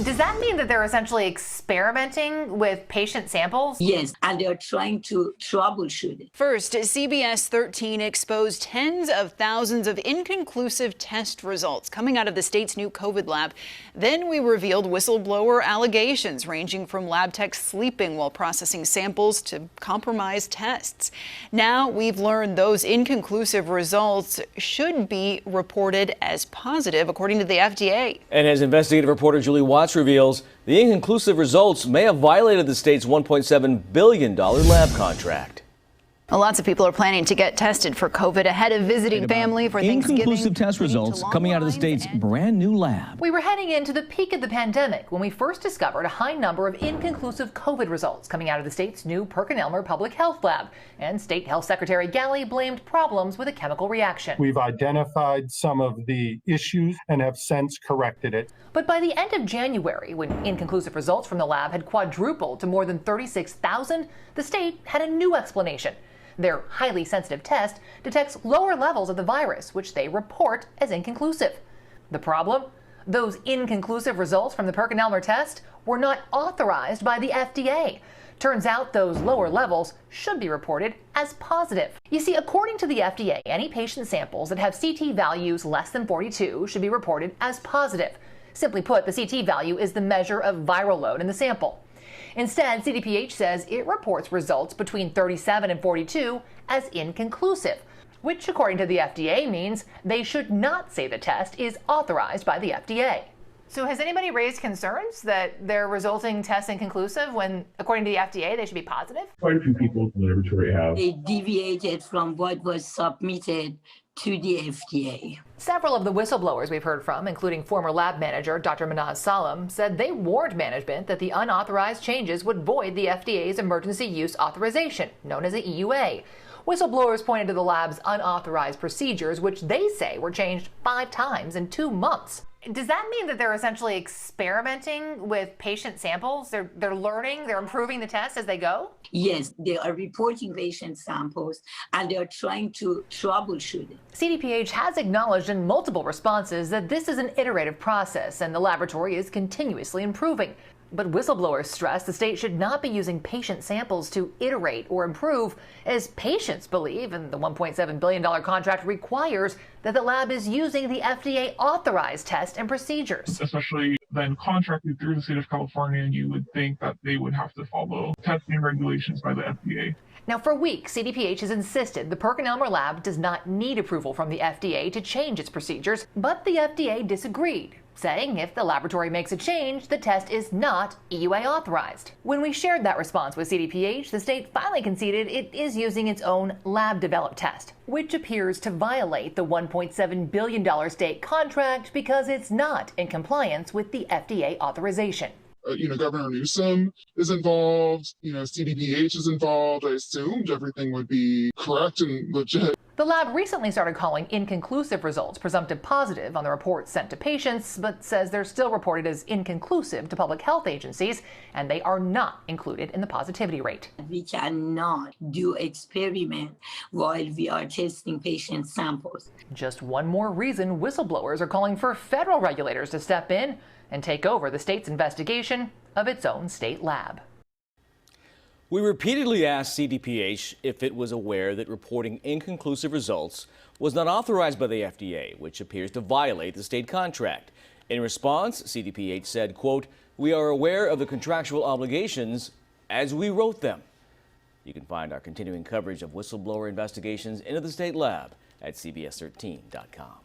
Does that mean that they're essentially experimenting with patient samples? Yes, and they're trying to troubleshoot it. First, CBS 13 exposed tens of thousands of inconclusive test results coming out of the state's new COVID lab. Then we revealed whistleblower allegations ranging from lab techs sleeping while processing samples to compromised tests. Now we've learned those inconclusive results should be reported as positive, according to the FDA. And as investigative reporter Julie Watts reveals, the inconclusive results may have violated the state's $1.7 billion lab contract. Lots of people are planning to get tested for COVID ahead of visiting family for Thanksgiving. Inconclusive test results coming out of the state's brand new lab. We were heading into the peak of the pandemic when we first discovered a high number of inconclusive COVID results coming out of the state's new PerkinElmer Public Health Lab. And State Health Secretary Galley blamed problems with a chemical reaction. We've identified some of the issues and have since corrected it. But by the end of January, when inconclusive results from the lab had quadrupled to more than 36,000, the state had a new explanation. Their highly sensitive test detects lower levels of the virus, which they report as inconclusive. The problem? Those inconclusive results from the PerkinElmer test were not authorized by the FDA. Turns out those lower levels should be reported as positive. You see, according to the FDA, any patient samples that have CT values less than 42 should be reported as positive. Simply put, the CT value is the measure of viral load in the sample. Instead, CDPH says it reports results between 37 and 42 as inconclusive, which, according to the FDA, means they should not say the test is authorized by the FDA. So has anybody raised concerns that their resulting tests inconclusive when, according to the FDA, they should be positive? Quite a few people in the laboratory have. They deviated from what was submitted to the FDA. Several of the whistleblowers we've heard from, including former lab manager Dr. Manaz Salam, said they warned management that the unauthorized changes would void the FDA's emergency use authorization, known as an EUA. Whistleblowers pointed to the lab's unauthorized procedures, which they say were changed 5 times in 2 months. Does that mean that they're essentially experimenting with patient samples? They're learning, they're improving the test as they go? Yes, they are reporting patient samples and they are trying to troubleshoot it. CDPH has acknowledged in multiple responses that this is an iterative process and the laboratory is continuously improving. But whistleblowers stress the state should not be using patient samples to iterate or improve, as patients believe, and the $1.7 billion contract requires that the lab is using the FDA-authorized test and procedures. Especially then contracted through the state of California, you would think that they would have to follow testing regulations by the FDA. Now, for weeks, CDPH has insisted the PerkinElmer lab does not need approval from the FDA to change its procedures, but the FDA disagreed, saying if the laboratory makes a change, the test is not EUA authorized. When we shared that response with CDPH, the state finally conceded it is using its own lab-developed test, which appears to violate the $1.7 billion state contract because it's not in compliance with the FDA authorization. Governor Newsom is involved, CDPH is involved. I assumed everything would be correct and legit. The lab recently started calling inconclusive results presumptive positive on the reports sent to patients, but says they're still reported as inconclusive to public health agencies, and they are not included in the positivity rate. We cannot do experiment while we are testing patient samples. Just one more reason whistleblowers are calling for federal regulators to step in and take over the state's investigation of its own state lab. We repeatedly asked CDPH if it was aware that reporting inconclusive results was not authorized by the FDA, which appears to violate the state contract. In response, CDPH said, quote, "We are aware of the contractual obligations as we wrote them." You can find our continuing coverage of whistleblower investigations into the state lab at CBS13.com.